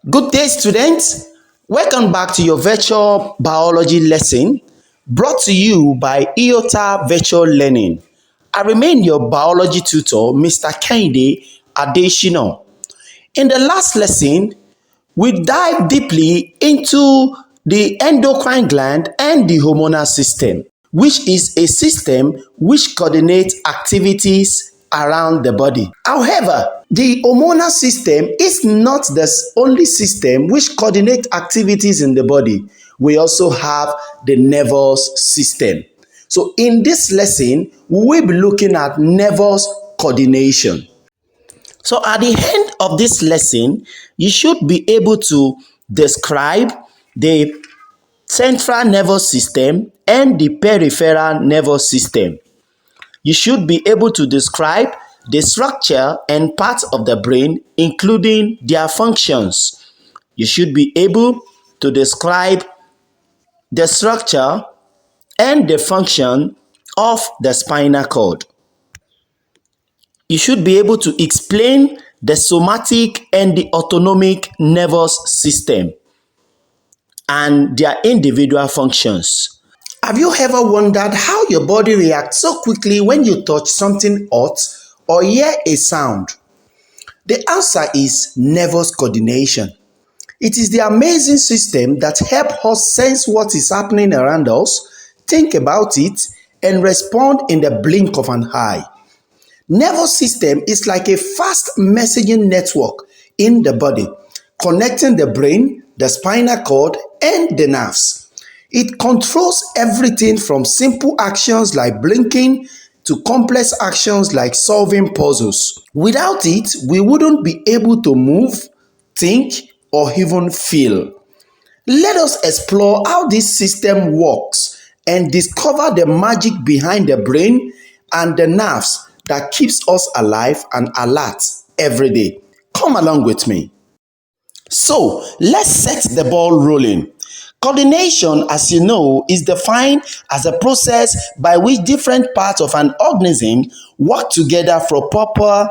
Good day, students. Welcome back to your virtual biology lesson brought to you by IOTA Virtual Learning. I remain your biology tutor, Mr. Kehinde Adesina. In the last lesson, we dive deeply into the endocrine gland and the hormonal system, which is a system which coordinates activities around the body. However, the hormonal system is not the only system which coordinates activities in the body. We also have the nervous system. So in this lesson, we will be looking at nervous coordination. So at the end of this lesson, you should be able to describe the central nervous system and the peripheral nervous system. You should be able to describe the structure and parts of the brain, including their functions. You should be able to describe the structure and the function of the spinal cord. You should be able to explain the somatic and the autonomic nervous system and their individual functions. Have you ever wondered how your body reacts so quickly when you touch something hot or hear a sound? The answer is nervous coordination. It is the amazing system that helps us sense what is happening around us, think about it, and respond in the blink of an eye. Nervous system is like a fast messaging network in the body, connecting the brain, the spinal cord, and the nerves. It controls everything from simple actions like blinking to complex actions like solving puzzles. Without it, we wouldn't be able to move, think, or even feel. Let us explore how this system works and discover the magic behind the brain and the nerves that keeps us alive and alert every day. Come along with me. So, let's set the ball rolling. Coordination, as you know, is defined as a process by which different parts of an organism work together for proper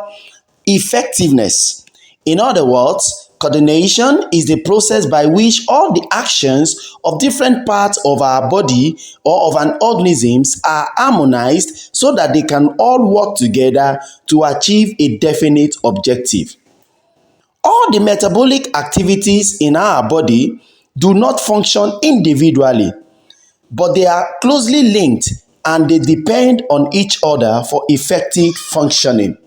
effectiveness. In other words, coordination is the process by which all the actions of different parts of our body or of an organism are harmonized so that they can all work together to achieve a definite objective. All the metabolic activities in our body do not function individually, but they are closely linked and they depend on each other for effective functioning.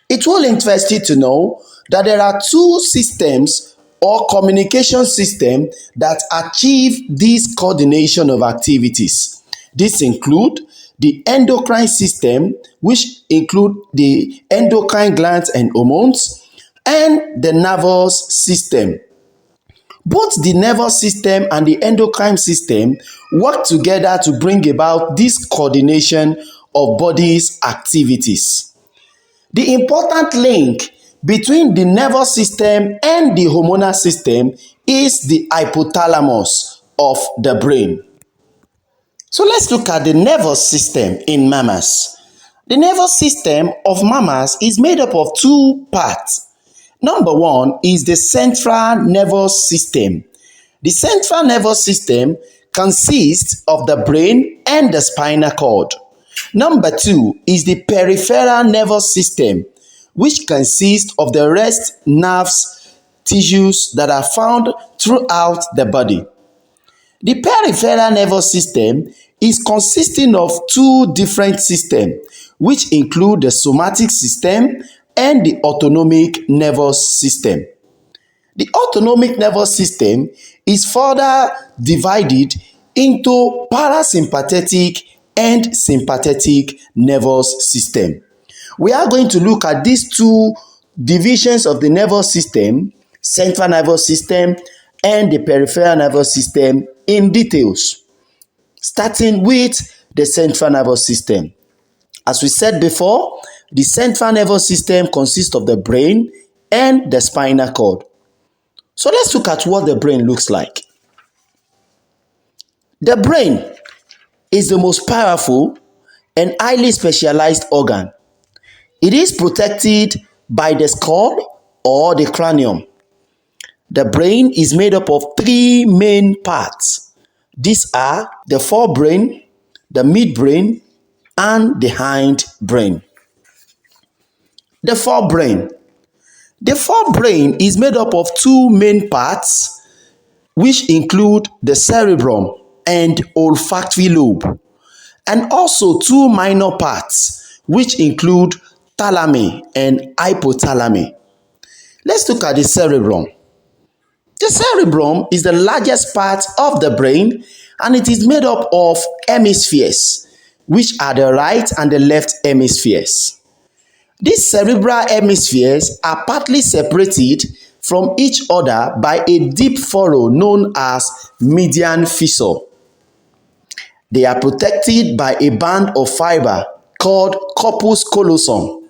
It will interest you to know that there are two systems or communication systems that achieve this coordination of activities. These include the endocrine system, which include the endocrine glands and hormones, and the nervous system. Both the nervous system and the endocrine system work together to bring about this coordination of body's activities. The important link between the nervous system and the hormonal system is the hypothalamus of the brain. So let's look at the nervous system in mammals. The nervous system of mammals is made up of two parts. Number one is the central nervous system. The central nervous system consists of the brain and the spinal cord. Number two is the peripheral nervous system, which consists of the rest nerves, tissues that are found throughout the body. The peripheral nervous system is consisting of two different systems, which include the somatic system and the autonomic nervous system. The autonomic nervous system is further divided into parasympathetic and sympathetic nervous system. We are going to look at these two divisions of the nervous system, central nervous system and the peripheral nervous system, in details, starting with the central nervous system. As we said before, the central nervous system consists of the brain and the spinal cord. So let's look at what the brain looks like. The brain is the most powerful and highly specialized organ. It is protected by the skull or the cranium. The brain is made up of three main parts. These are the forebrain, the midbrain, and the hindbrain. The forebrain. The forebrain is made up of two main parts, which include the cerebrum and olfactory lobe, and also two minor parts, which include thalami and hypothalami. Let's look at the cerebrum. The cerebrum is the largest part of the brain, and it is made up of hemispheres, which are the right and the left hemispheres. These cerebral hemispheres are partly separated from each other by a deep furrow known as median fissure. They are protected by a band of fiber called corpus callosum.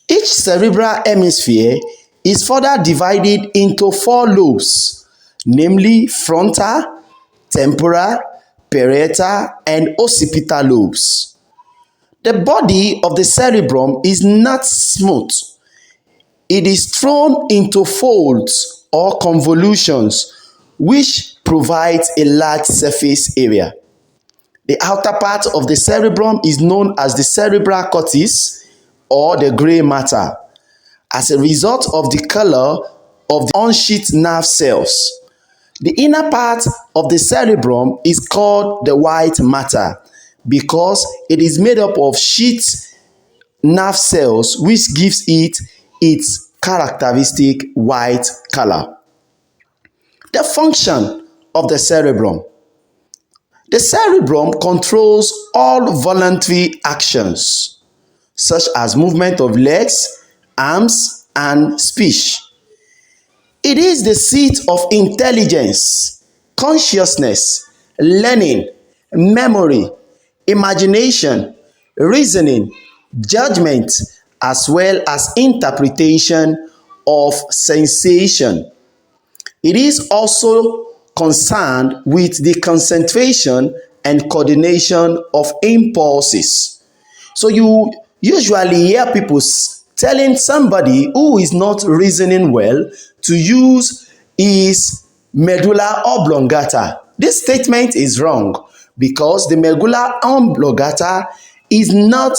Each cerebral hemisphere is further divided into four lobes, namely frontal, temporal, parietal, and occipital lobes. The body of the cerebrum is not smooth. It is thrown into folds or convolutions, which provides a large surface area. The outer part of the cerebrum is known as the cerebral cortex or the gray matter, as a result of the color of the unsheathed nerve cells. The inner part of the cerebrum is called the white matter because it is made up of sheathed nerve cells, which gives it its characteristic white color. The function of the cerebrum. The cerebrum controls all voluntary actions, such as movement of legs, arms, and speech. It is the seat of intelligence, consciousness, learning, memory, imagination, reasoning, judgment, as well as interpretation of sensation. It is also concerned with the concentration and coordination of impulses. So you usually hear people telling somebody who is not reasoning well to use his medulla oblongata. This statement is wrong because the medulla oblongata is not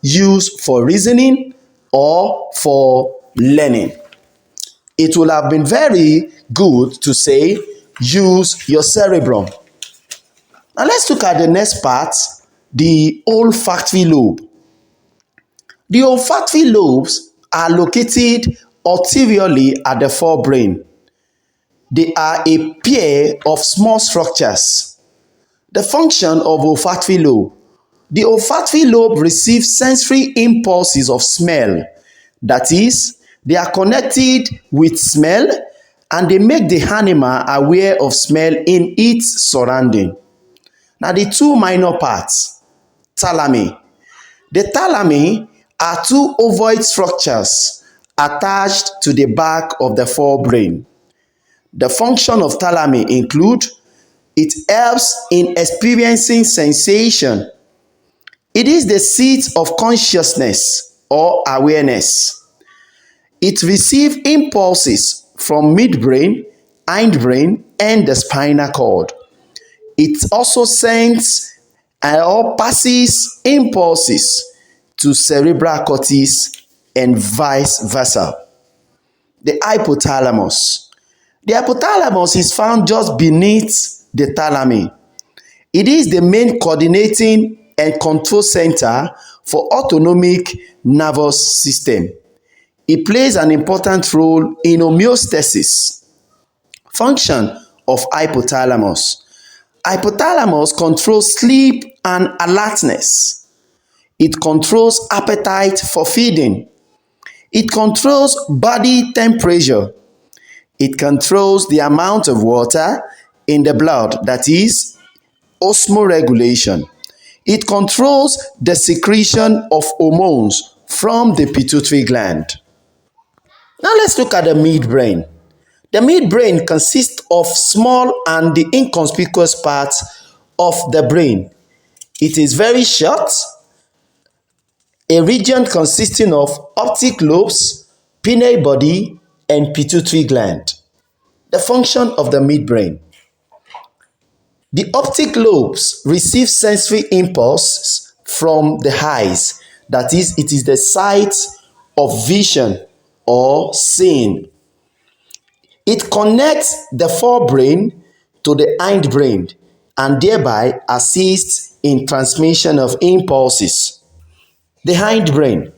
used for reasoning or for learning. It would have been very good to say use your cerebrum. Now let's look at the next part, the olfactory lobe. The olfactory lobes are located anteriorly at the forebrain. They are a pair of small structures. The function of olfactory lobe. The olfactory lobe receives sensory impulses of smell. That is, they are connected with smell and they make the animal aware of smell in its surrounding. Now the two minor parts, thalami. The thalami are two ovoid structures attached to the back of the forebrain. The function of thalami include it helps in experiencing sensation. It is the seat of consciousness or awareness. It receives impulses from midbrain, hindbrain, and the spinal cord. It also sends or passes impulses to cerebral cortex and vice versa. The hypothalamus. The hypothalamus is found just beneath the thalami. It is the main coordinating and control center for autonomic nervous system. It plays an important role in homeostasis. Function of hypothalamus. Hypothalamus controls sleep and alertness. It controls appetite for feeding. It controls body temperature. It controls the amount of water in the blood, that is, osmoregulation. It controls the secretion of hormones from the pituitary gland. Now let's look at the midbrain. The midbrain consists of small and the inconspicuous parts of the brain. It is very short, a region consisting of optic lobes, pineal body, and pituitary gland. The function of the midbrain. The optic lobes receive sensory impulses from the eyes, that is, it is the site of vision or seeing. It connects the forebrain to the hindbrain and thereby assists in transmission of impulses. The hindbrain.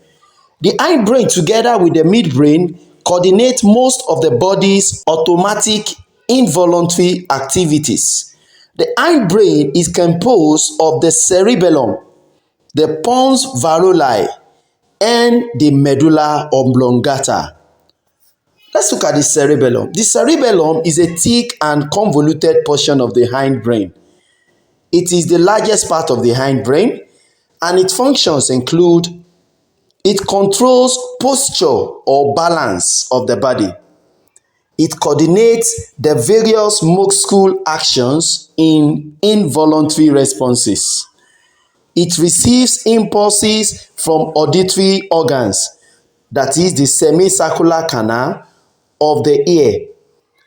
The hindbrain together with the midbrain coordinate most of the body's automatic involuntary activities. The hindbrain is composed of the cerebellum, the pons varolii, and the medulla oblongata. Let's look at the cerebellum. The cerebellum is a thick and convoluted portion of the hindbrain. It is the largest part of the hindbrain, and its functions include: it controls posture or balance of the body. It coordinates the various muscle actions in involuntary responses. It receives impulses from auditory organs, that is the semicircular canal of the ear,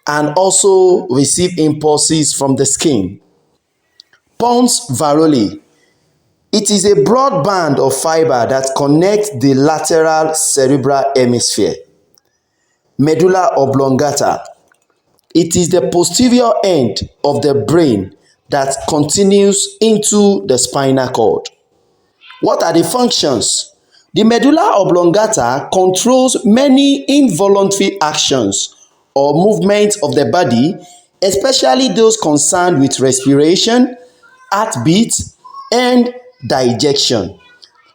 and also receive impulses from the skin. Pons varolii. It is a broad band of fiber that connects the lateral cerebral hemisphere. Medulla oblongata. It is the posterior end of the brain that continues into the spinal cord. What are the functions? The medulla oblongata controls many involuntary actions or movements of the body, especially those concerned with respiration, heartbeat, and digestion.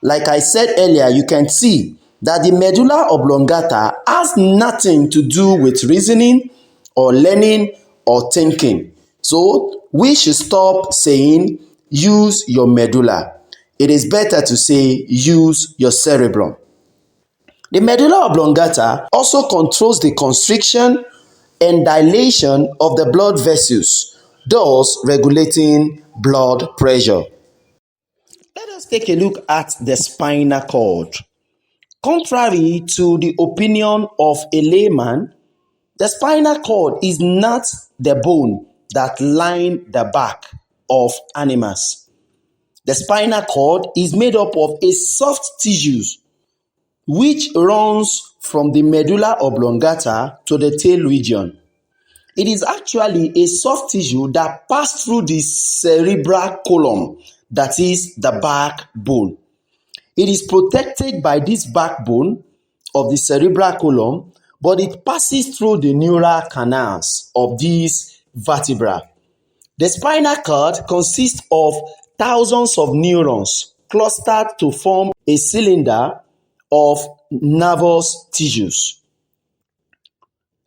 Like I said earlier, you can see that the medulla oblongata has nothing to do with reasoning or learning or thinking. So we should stop saying use your medulla. It is better to say use your cerebrum. The medulla oblongata also controls the constriction and dilation of the blood vessels, thus regulating blood pressure. Let us take a look at the spinal cord. Contrary to the opinion of a layman, the spinal cord is not the bone that line the back of animals. The spinal cord is made up of a soft tissue which runs from the medulla oblongata to the tail region. It is actually a soft tissue that passes through the cerebral column, that is the backbone. It is protected by this backbone of the cerebral column, but it passes through the neural canals of these vertebrae. The spinal cord consists of thousands of neurons clustered to form a cylinder of nervous tissues.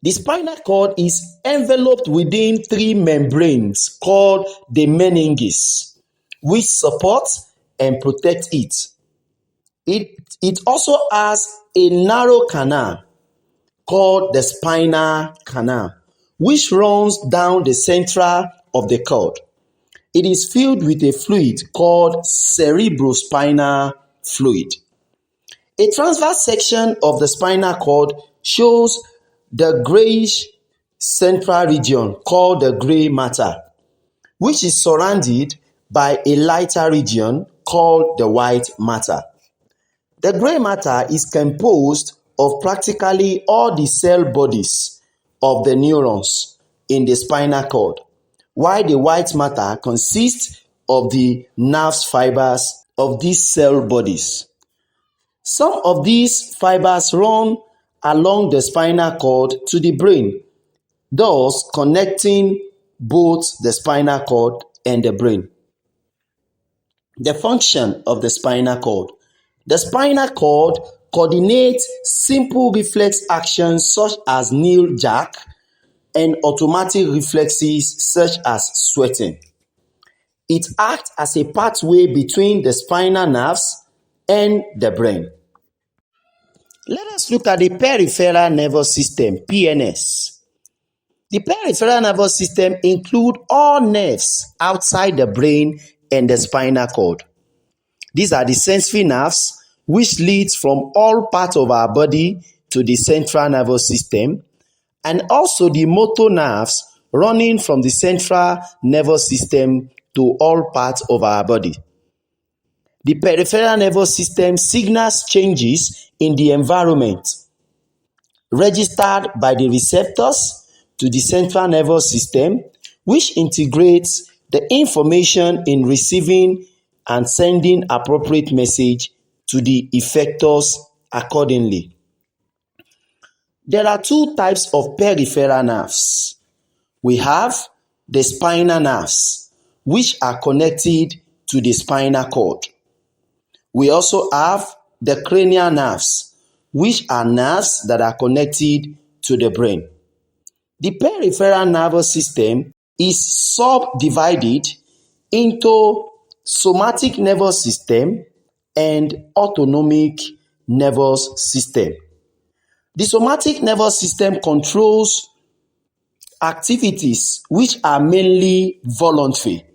The spinal cord is enveloped within three membranes called the meninges, which support and protect it. It also has a narrow canal called the spinal canal, which runs down the center of the cord. It is filled with a fluid called cerebrospinal fluid. A transverse section of the spinal cord shows the grayish central region called the gray matter, which is surrounded by a lighter region called the white matter. The gray matter is composed of practically all the cell bodies of the neurons in the spinal cord, while the white matter consists of the nerve fibers of these cell bodies. Some of these fibers run along the spinal cord to the brain, thus connecting both the spinal cord and the brain. The function of the spinal cord. The spinal cord coordinates simple reflex actions such as knee jerk and automatic reflexes such as sweating. It acts as a pathway between the spinal nerves and the brain. Let us look at the peripheral nervous system, PNS. The peripheral nervous system includes all nerves outside the brain and the spinal cord. These are the sensory nerves, which leads from all parts of our body to the central nervous system, and also the motor nerves running from the central nervous system to all parts of our body. The peripheral nervous system signals changes in the environment registered by the receptors to the central nervous system, which integrates the information in receiving and sending appropriate message to the effectors accordingly. There are two types of peripheral nerves. We have the spinal nerves, which are connected to the spinal cord. We also have the cranial nerves, which are nerves that are connected to the brain. The peripheral nervous system is subdivided into somatic nervous system and autonomic nervous system. The somatic nervous system controls activities which are mainly voluntary.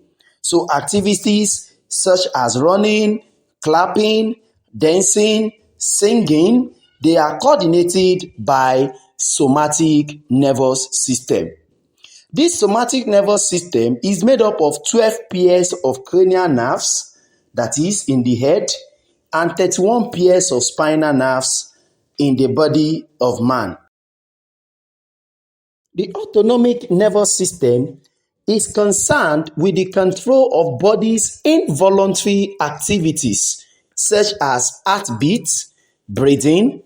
So activities such as running, clapping, dancing, singing, they are coordinated by somatic nervous system. This somatic nervous system is made up of 12 pairs of cranial nerves, that is in the head, and 31 pairs of spinal nerves in the body of man. The autonomic nervous system is concerned with the control of body's involuntary activities such as heartbeat, breathing,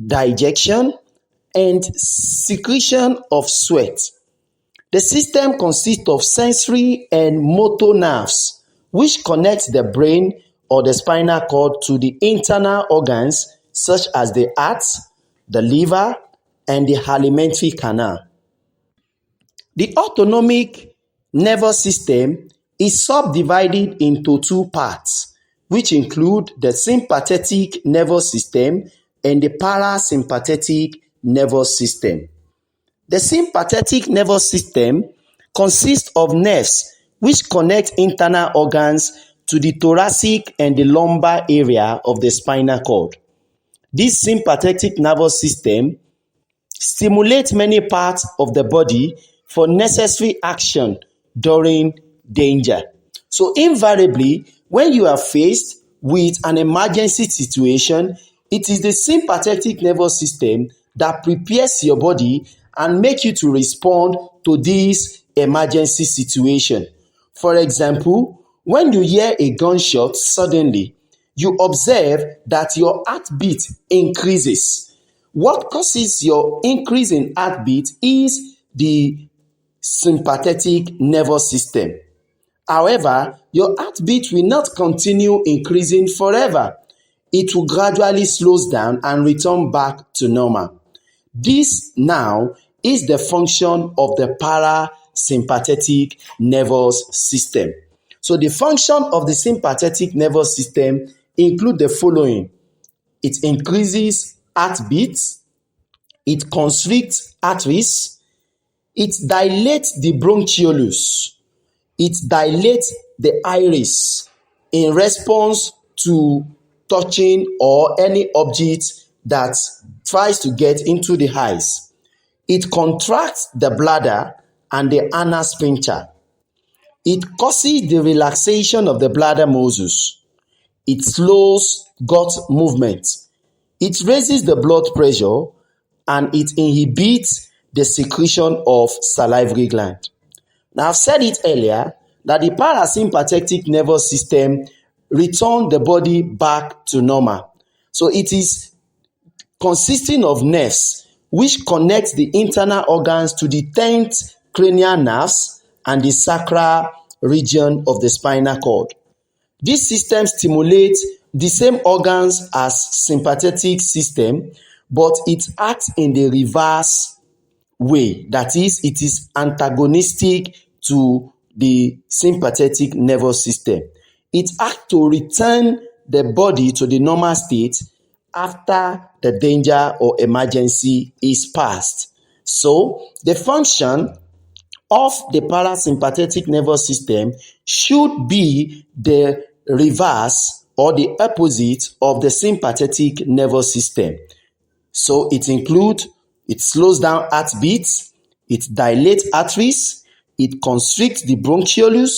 digestion, and secretion of sweat. The system consists of sensory and motor nerves, which connect the brain or the spinal cord to the internal organs such as the heart, the liver, and the alimentary canal. The autonomic nervous system is subdivided into two parts, which include the sympathetic nervous system and the parasympathetic nervous system. The sympathetic nervous system consists of nerves which connect internal organs to the thoracic and the lumbar area of the spinal cord. This sympathetic nervous system stimulates many parts of the body for necessary action during danger. So invariably, when you are faced with an emergency situation, it is the sympathetic nervous system that prepares your body and makes you to respond to this emergency situation. For example, when you hear a gunshot suddenly, you observe that your heartbeat increases. What causes your increase in heartbeat is the sympathetic nervous system. However, your heartbeat will not continue increasing forever. It will gradually slow down and return back to normal. This now is the function of the parasympathetic nervous system. So the function of the sympathetic nervous system include the following. It increases heartbeat, it constricts arteries, it dilates the bronchioles, it dilates the iris in response to touching or any object that tries to get into the eyes. It contracts the bladder and the anal sphincter. It causes the relaxation of the bladder muscles. It slows gut movement. It raises the blood pressure and it inhibits the secretion of salivary gland. Now, I've said it earlier that the parasympathetic nervous system returns the body back to normal. So it is consisting of nerves which connect the internal organs to the 10th cranial nerves and the sacral region of the spinal cord. This system stimulates the same organs as sympathetic system, but it acts in the reverse way. That is, it is antagonistic to the sympathetic nervous system. It acts to return the body to the normal state after the danger or emergency is past. So, the function of the parasympathetic nervous system should be the reverse or the opposite of the sympathetic nervous system. So it includes It slows down heartbeats, it dilates arteries, it constricts the bronchioles,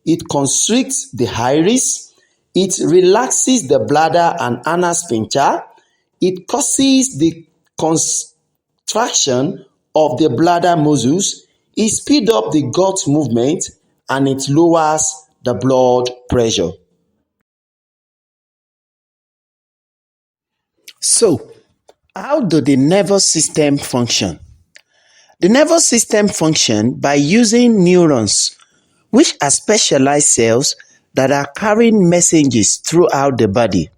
it constricts the iris, it relaxes the bladder and anal sphincter, it causes the contraction of the bladder muscles, it speeds up the gut movement, and it lowers the blood pressure. So, how do the nervous system function? The nervous system functions by using neurons, which are specialized cells that are carrying messages throughout the body.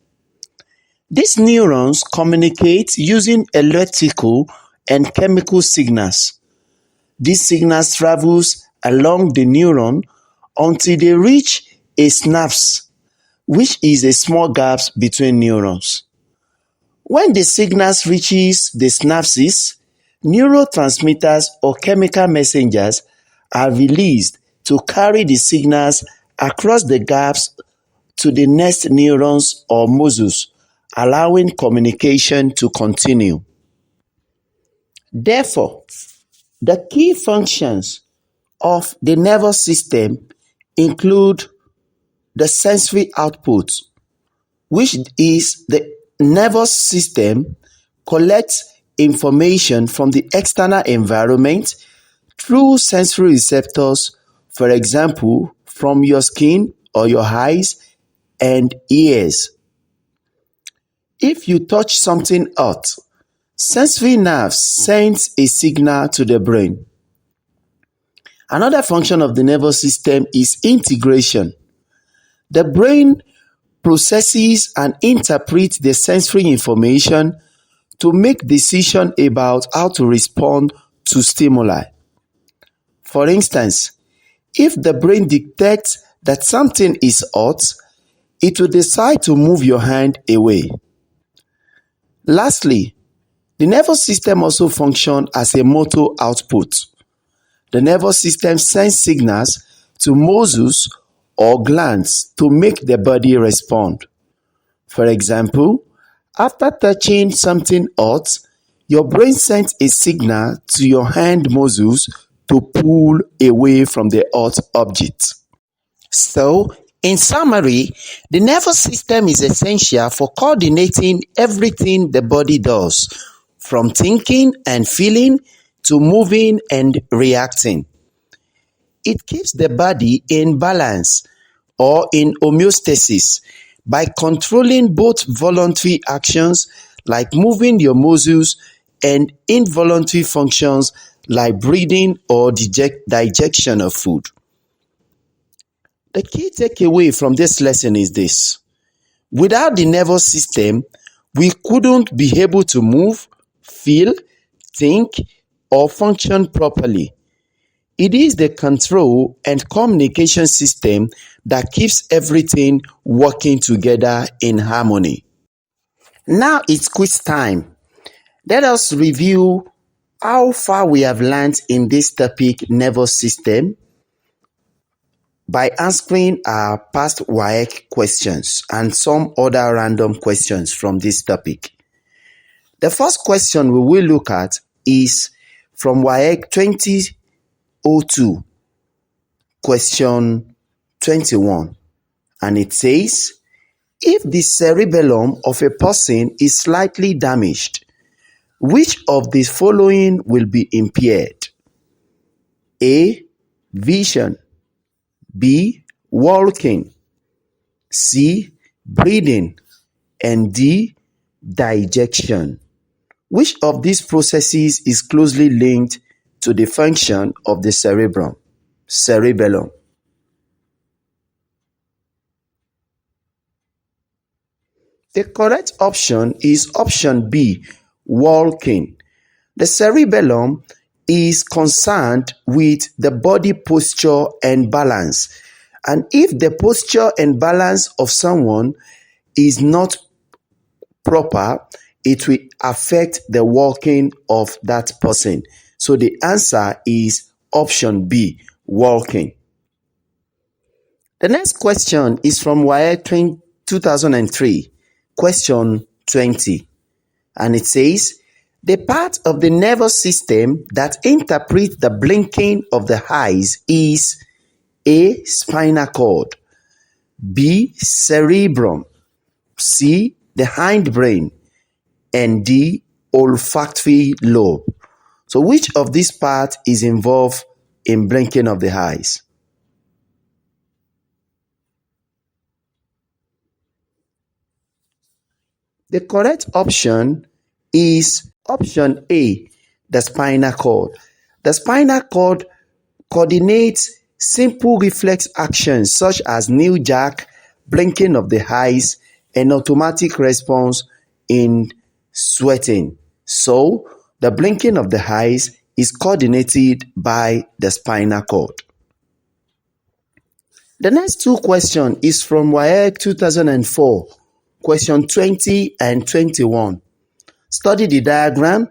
These neurons communicate using electrical and chemical signals. These signals travel along the neuron until they reach a synapse, which is a small gap between neurons. When the signals reaches the synapses, neurotransmitters or chemical messengers are released to carry the signals across the gaps to the next neurons or muscles, allowing communication to continue. Therefore, the key functions of the nervous system include the sensory output, which is the nervous system collects information from the external environment through sensory receptors, for example, from your skin or your eyes and ears. If you touch something hot, sensory nerves send a signal to the brain. Another function of the nervous system is integration. The brain processes and interprets the sensory information to make decisions about how to respond to stimuli. For instance, if the brain detects that something is hot, it will decide to move your hand away. Lastly, the nervous system also functions as a motor output. The nervous system sends signals to muscles or glands to make the body respond. For example, after touching something hot, your brain sends a signal to your hand muscles to pull away from the hot object. So, in summary, the nervous system is essential for coordinating everything the body does, from thinking and feeling to moving and reacting. It keeps the body in balance or in homeostasis by controlling both voluntary actions like moving your muscles and involuntary functions like breathing or digestion of food. The key takeaway from this lesson is this: without the nervous system, we couldn't be able to move, feel, think, or function properly. It is the control and communication system that keeps everything working together in harmony. Now it's quiz time. Let us review how far we have learned in this topic, nervous system, by answering our past WAEC questions and some other random questions from this topic. The first question we will look at is from WAEC 2002, question 21, and it says, if the cerebellum of a person is slightly damaged, which of the following will be impaired? A. Vision. B. Walking. C. Breathing. And D. Digestion. Which of these processes is closely linked to the function of the cerebellum? The correct option is option B, walking. The cerebellum is concerned with the body posture and balance, and if the posture and balance of someone is not proper, it will affect the walking of that person. So the answer is option B, walking. The next question is from WAEC 2003, question 20, and it says, The part of the nervous system that interprets the blinking of the eyes is A. Spinal cord, B. Cerebrum, C. The hindbrain, and D. Olfactory lobe. So which of these parts is involved in blinking of the eyes? The correct option is option A, the spinal cord. The spinal cord coordinates simple reflex actions such as knee jerk, blinking of the eyes, and automatic response in sweating. So, the blinking of the eyes is coordinated by the spinal cord. The next two questions is from WAEC 2004, question 20 and 21. Study the diagram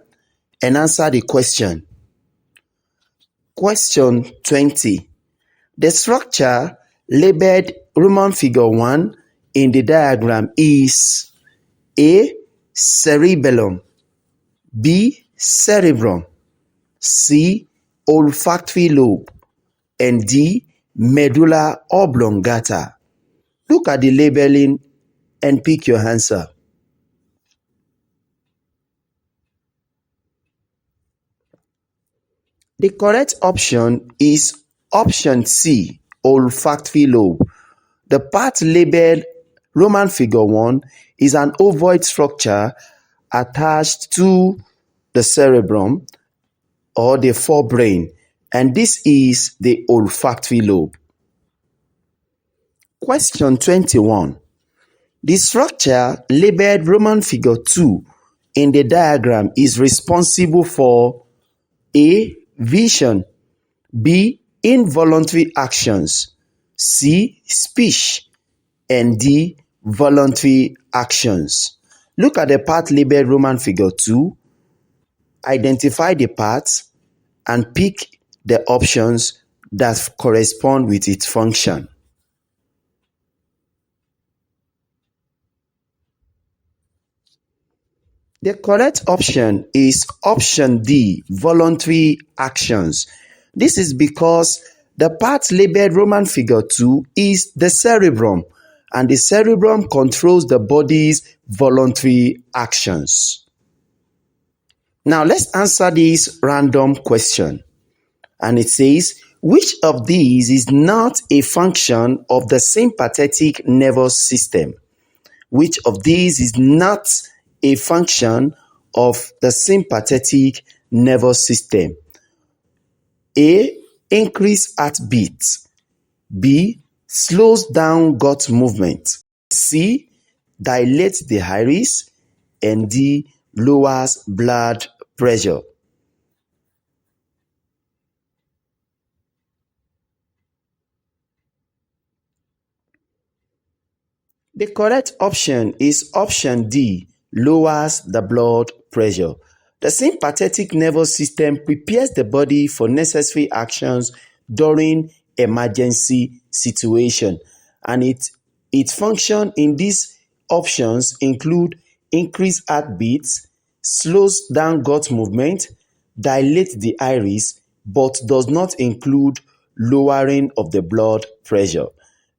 and answer the question. Question 20. The structure labeled Roman figure 1 in the diagram is A. Cerebellum, B. Cerebrum, C. Olfactory lobe, and D. Medulla oblongata. Look at the labeling and pick your answer. The correct option is option C, olfactory lobe. The part labeled Roman figure 1 is an ovoid structure attached to the cerebrum or the forebrain, and this is the olfactory lobe. Question 21. The structure labeled Roman figure 2 in the diagram is responsible for A. Vision, B. Involuntary actions, C. Speech, and D. Voluntary actions. Look at the part labeled Roman figure 2, identify the parts, and pick the options that correspond with its function. The correct option is option D, voluntary actions. This is because the part labeled Roman figure 2 is the cerebrum, and the cerebrum controls the body's voluntary actions. Now let's answer this random question. And it says, which of these is not a function of the sympathetic nervous system? Which of these is not a function of the sympathetic nervous system? A. Increase heartbeat. B. Slows down gut movement. C. Dilates the iris. And D. Lowers blood pressure. The correct option is option D, lowers the blood pressure. The sympathetic nervous system prepares the body for necessary actions during emergency situation, and its function in these options include increased heartbeat, slows down gut movement, dilates the iris, but does not include lowering of the blood pressure.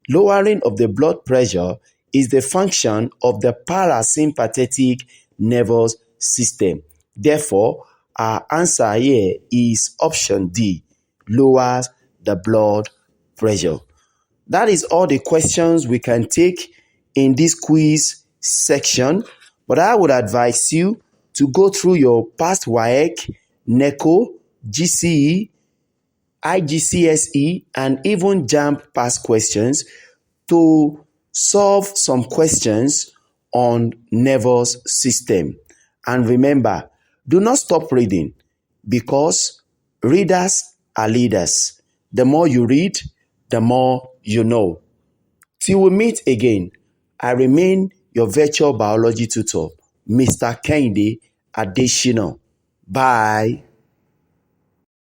Lowering of the blood pressure is the function of the parasympathetic nervous system. Therefore, our answer here is option D, lowers the blood pressure. That is all the questions we can take in this quiz section, but I would advise you to go through your past WAEC, NECO, GCE, IGCSE, and even JAMB past questions to solve some questions on nervous system. And remember, do not stop reading, because readers are leaders. The more you read, the more you know. Till we meet again, I remain your virtual biology tutor, Mr. Kehinde Adesina. Bye.